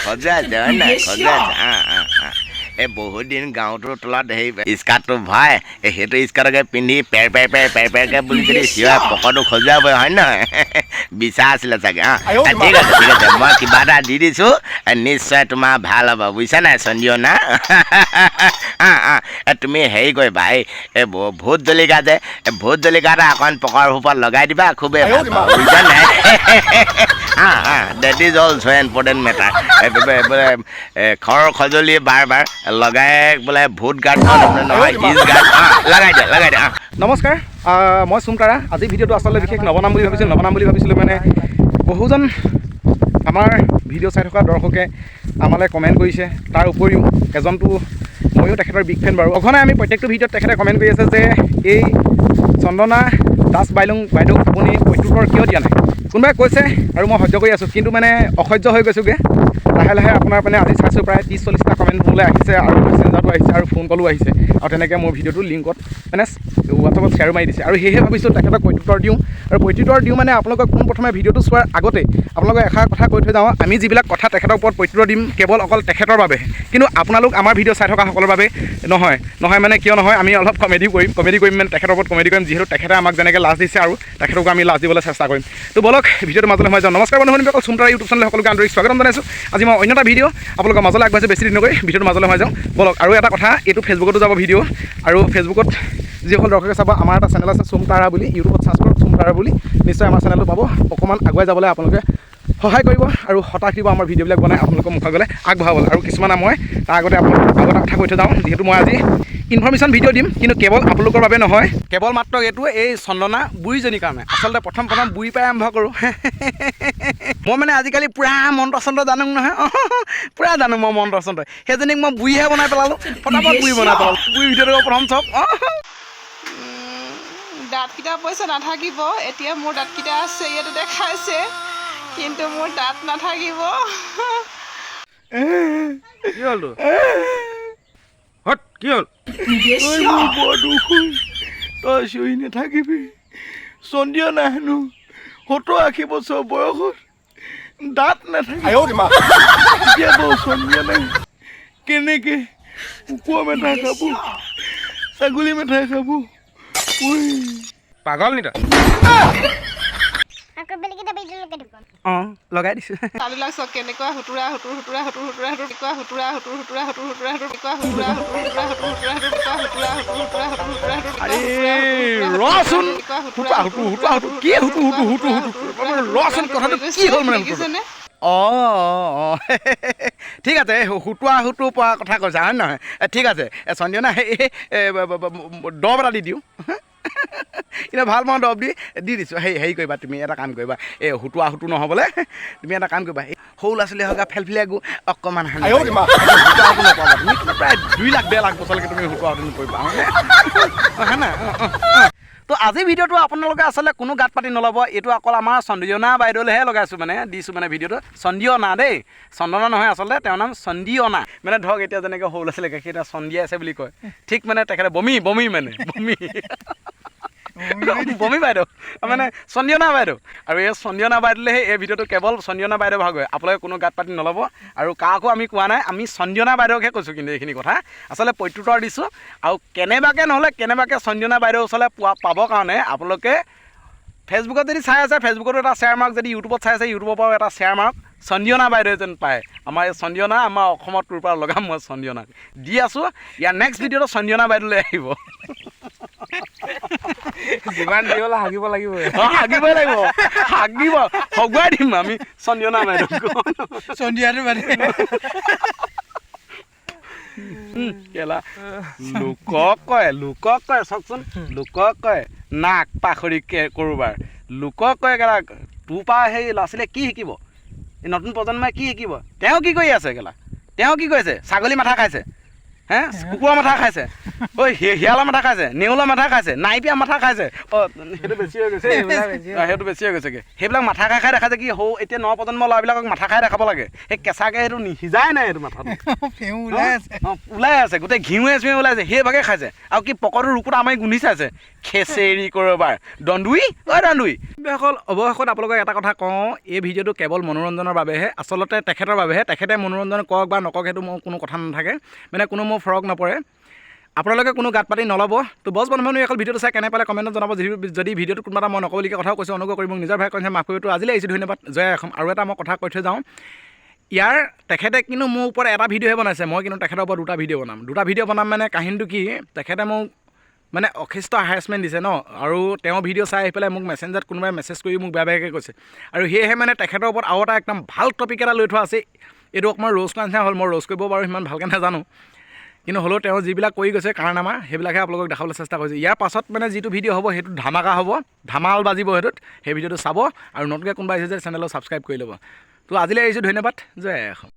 খজুৱাই আছে হয় নাই খজুৱাই আছে এই বহুত দিন গাঁৱটোৰ তলত সেই স্কাৰ্টটো ভৰাই সেইটো স্কাৰ্টকে পিন্ধি পেৰকে বুলি যদি চিঞৰে পকৰটো খজুৱাবই হয় নহয় বিচাৰ আছিলে চাগে ঠিক আছে মই কিবা এটা দি দিছোঁ নিশ্চয় তোমাৰ ভাল হ'ব বুজিছা নাই সঞ্জীৱনা তুমি হেৰি কৰিবা এই ভোট জলকীয়া যে ভোট জলকীয়া এটা অকণ পকৰ ওপৰত লগাই দিবা খুবেই ভাল পাব বুজিছা নাই date is also' important matter বোলে খৰ খজুলি বাৰ লগাই বোলে ভোট গাৰ্ড নহয় ইজ গাৰ্ড লগাই দিয়া নমস্কাৰ মই চুমতাৰা আজি ভিডিঅ'টো আচলতে বিশেষ নবনাম বুলি ভাবিছিলোঁ মানে বহুজন আমাৰ ভিডিঅ' চাই থকা দৰ্শকে আমালৈ কমেণ্ট কৰিছে তাৰ উপৰিও এজনটো ময়ো তেখেতৰ বিগ ফেন বাৰু অঘনাই আমি প্ৰত্যেকটো ভিডিঅ'ত তেখেতে কমেণ্ট কৰি আছে যে এই চন্দনা দাস বাইদেউক আপুনি প্ৰত্যুত্তৰ কিয় দিয়া নাই কোনোবাই কৈছে আৰু মই সহ্য কৰি আছোঁ কিন্তু মানে অসহ্য হৈ গৈছোঁগৈ লাহে আপোনাৰ মানে আজি চাইছোঁ প্ৰায় 30-40টা কমেণ্ট মোলৈ আহিছে আৰু মেছেঞ্জাৰটো আহিছে আৰু ফোন কলো আহিছে আৰু তেনেকৈ মোৰ ভিডিঅ'টো লিংকত মানে হোৱাটছআপত শ্বেয়াৰ মাৰি দিছে আৰু সেয়েহে ভাবিছোঁ তেখেতক প্ৰত্যুত্তৰ দিওঁ আৰু প্ৰত্যুত্তৰ দিওঁ মানে আপোনালোকক পোনপ্ৰথমে ভিডিঅ'টো চোৱাৰ আগতে আপোনালোকক এষাৰ কথা কৈ থৈ যাওঁ আমি যিবিলাক কথা তেখেতৰ ওপৰত প্ৰত্যুত্তৰ দিম কেৱল অকল তেখেতৰ বাবে কিন্তু আপোনালোক আমাৰ ভিডিঅ' চাই থকা সকলৰ বাবে নহয় মানে কিয় নহয় আমি অলপ কমেডি কৰিম মানে তেখেতৰ ওপৰত কমেডি কৰিম যিহেতু তেখেতে আমাক যেনেকৈ লাজ দিছে আৰু তেখেতকো আমি লাজ দিবলৈ চেষ্টা কৰিম তো বলক ভিডিঅ'টো মাজলৈ সোমাই যাওঁ নমস্কাৰ বন্ধুসকল চুমতাৰা ইউটিউব চেনেল সকলোকে আন্তৰিক স্বাগতম জনাইছোঁ আজি মই অন্য এটা ভিডিঅ' আপোনালোকৰ মাজলৈ আগবাঢ়িছোঁ বেছি দিন নকৈ ভিডিঅ'টো মাজলৈ সোমাই যাওঁ বলক আৰু এটা কথা এইটো ফেচবুকতো যাব ভিডিঅ' আৰু ফেচবুকত যিসকল দৰ্শকে চাব আমাৰ এটা চেনেল আছে চুমতাৰা বুলি ইউটিউবত চাৰ্চ কৰক চুমতাৰা বুলি নিশ্চয় আমাৰ চেনেলটো পাব অকণমান আগুৱাই যাবলৈ আপোনালোকে সহায় কৰিব আৰু হতাশ দিব আমাৰ ভিডিঅ'বিলাক বনাই আপোনালোকৰ মুখলৈ আগবঢ়াবলৈ আৰু কিছুমান মই তাৰ আগতে আপোনালোকক আগতে কথা কৈ থৈ যাওঁ যিহেতু মই আজি ইনফৰমেশ্যন ভিডিঅ' দিম কিন্তু কেৱল আপোনালোকৰ বাবে নহয় কেৱল মাত্ৰ এইটো এই চন্দনা বুঢ়ীজনীৰ কাৰণে আচলতে প্ৰথম বুঢ়ী পৰাই আৰম্ভ কৰোঁ মই মানে আজিকালি পূৰা মন্ত্ৰ চন্ত্ৰ জানো নহয় পূৰা জানো মই মন্ত্ৰ চন্ত্ৰ সেইজনীক মই বুঢ়ীহে বনাই পেলালোঁ ফটাফট বুঢ়ী বনাই পেলালোঁ বুঢ়ী ভিডিঅ'টো প্ৰথম চব দাঁতকেইটা পইচা নাথাকিব এতিয়া মোৰ দাঁতকেইটা আছে ইয়াতে দেখাইছে কিন্তু মোৰ দাঁত নাথাকিব কি হ'লতো হট কি হ'ল তই চুই নাথাকিবি চন্দিয়া নাই হেনো 70-80 বছৰ বয়সত দাঁত নাথাকিব চন্দিয়া নাই কেনেকে কুকুৰ মেঠাই খাব ছাগলী মেঠাই খাব পাগল নি তই অঁ লগাই দিছোঁ তালুলাক চক কেনেকুৱা হুতুৰা অঁ ঠিক আছে হুতুৱা পোৱা কথা কৈছা হয় নহয় ঠিক আছে চন্দিয়না দৰৱ এটা দি দিওঁ কিন্তু ভাল মই দৰৱ দি দিছোঁ হেৰি কৰিবা তুমি এটা কাম কৰিবা এই হুতুৱা নহ'বলৈ তুমি এটা কাম কৰিবা সৰু ল'ৰা ছোৱালী হওক ফেলফেলীয়া গো অকণমান নপাবা তুমি প্ৰায় 2 লাখ 1.5 লাখ বছৰলৈকে তুমি হুতুৱা নকৰিবা হয় নাই তো আজি ভিডিঅ'টো আপোনালোকে আচলতে কোনো গাত পাতি নল'ব এইটো অকল আমাৰ সঞ্জীৱনা বাইদেউলৈহে লগাইছোঁ মানে দিছোঁ মানে ভিডিঅ'টো সঞ্জীৱনা দেই চন্দনা নহয় আচলতে তেওঁৰ নাম সঞ্জীৱনা মানে ধৰক এতিয়া যেনেকৈ সৰু ল'ৰা ছোৱালীক এতিয়া চন্দিয়া আছে বুলি কয় ঠিক মানে তেখেতে বমি বাইদেউ মানে সঞ্জীৱনা বাইদেউ আৰু এই সঞ্জীৱনা বাইদেউলৈহে এই ভিডিঅ'টো কেৱল সঞ্জীৱনা বাইদেউ ভাগ হয় আপোনালোকে কোনো গাত পাতি নল'ব আৰু কাকো আমি কোৱা নাই আমি সঞ্জীৱনা বাইদেউকহে কৈছোঁ কিন্তু এইখিনি কথা আচলতে প্ৰত্যুত্তৰ দিছোঁ আৰু কেনেবাকৈ সঞ্জীৱনা বাইদেউ ওচৰলৈ পাবৰ কাৰণে আপোনালোকে ফেচবুকত যদি চাই আছে ফেচবুকতো এটা শ্বেয়াৰ মাৰ্ক যদি ইউটিউবত চাই আছে ইউটিউবৰ পৰাও এটা শ্বেয়াৰ মাৰ্ক সঞ্জীৱনা বাইদেউ যেন পায় আমাৰ এই সঞ্জীৱনা আমাৰ অসমত তোৰ পৰা লগাম মই সঞ্জীৱনাক দি আছোঁ ইয়াৰ নেক্সট ভিডিঅ'টো সঞ্জীৱনা বাইদেউলৈ আহিব যিমান দি হ'লে হাগিব লাগিব হগুৱাই দিম আমি সঞ্জীৱনা বাইদেউ সন্ধিয়াটো কেলা লোকক কয় চাওকচোন লোকক কয় নাক পাখৰি কৰোবাৰ লোকক কয় কেলা তোৰ পৰা সেই ল'ৰা ছোৱালীয়ে কি শিকিব এই নতুন প্ৰজন্মই কি শিকিব তেওঁ কি কৰি আছে কেলা তেওঁ কি কৰিছে ছাগলী মাথা খাইছে কুকুৰৰ মাথা খাইছে শিয়ালৰ মাথা খাইছে নেউলৰ মাথা খাইছে নাইপিয়া মাথা খাইছে সেইটো বেছি হৈ গৈছেগৈ সেইবিলাক মাথা খাই দেখাইছে কি সৌ এতিয়া নৱপ্ৰজন্মৰ ল'ৰাবিলাকক মাথা খাই দেখাব লাগে সেই কেঁচাকৈ সেইটো সিজাই নাই সেইটো মাথাটো ওলাই আছে গোটেই ঘিউৱে চুৱে ওলাই আছে সেইভাগে খাইছে আৰু কি পকৰটো ৰুকুত আমাৰ গোন্ধিছে আছে খেচেৰি কৰবাৰ দন্দুই সকল অৱশেষত আপোনালোকক এটা কথা কওঁ, এই ভিডিঅ'টো কেৱল মনোৰঞ্জনৰ বাবেহে, আচলতে তেখেতৰ বাবেহে। তেখেতে মনোৰঞ্জন কৰক বা নকৰক সেইটো মোৰ কোনো কথা নাথাকে, মানে কোনো মোৰ ফৰক নপৰে। আপোনালোকে কোনো গাত পাতি নল'ব। তো বছ বন্ধু অকল ভিডিঅ'টো চাই কেনে পালে কমেণ্টত জনাব। যদি ভিডিঅ'টো কোনোবা এটা মই নকবলগীয়া কথাও কৈছোঁ, অনুগ্ৰহ কৰি মোক নিজৰ ভাই কৈছে মাফ কৰিতো আজিলৈ আহিছোঁ। ধন্যবাদ, জয় অসম। আৰু এটা মই কথা কৈ থৈ যাওঁ, ইয়াৰ তেখেতে কিন্তু মোৰ ওপৰত এটা ভিডিঅ'হে বনাইছে, মই কিন্তু তেখেতৰ ওপৰত দুটা ভিডিঅ' বনাম মানে কাহিনীটো কি, তেখেতে মোক মানে অখিষ্ট হাৰেছমেণ্ট দিছে ন, আৰু তেওঁ ভিডিঅ' চাই আহি পেলাই মোক মেছেঞ্জাৰত কোনোবাই মেছেজ কৰি মোক বেয়া বেয়াকৈ কৈছে। আৰু সেয়েহে মানে তেখেতৰ ওপৰত আৰু এটা একদম ভাল টপিক এটা লৈ থোৱা আছে। এইটো অকণমান ৰোজ কৰা নিচিনা হ'ল, মই ৰোজ কৰিব বাৰু সিমান ভালকৈ নাজানো, কিন্তু হ'লেও তেওঁ যিবিলাক কৰি গৈছে কাৰনামা সেইবিলাকহে আপোনালোকক দেখাবলৈ চেষ্টা কৰিছোঁ। ইয়াৰ পাছত মানে যিটো ভিডিঅ' হ'ব সেইটো ধামাকা হ'ব, ধামাল বাজিব সেইটোত। সেই ভিডিঅ'টো চাব আৰু নতুনকৈ কোনোবা আহিছে যে চেনেলত ছাবস্ক্ৰাইব কৰি ল'ব। তো আজিলৈ আহিছোঁ, ধন্যবাদ, জয় অসম।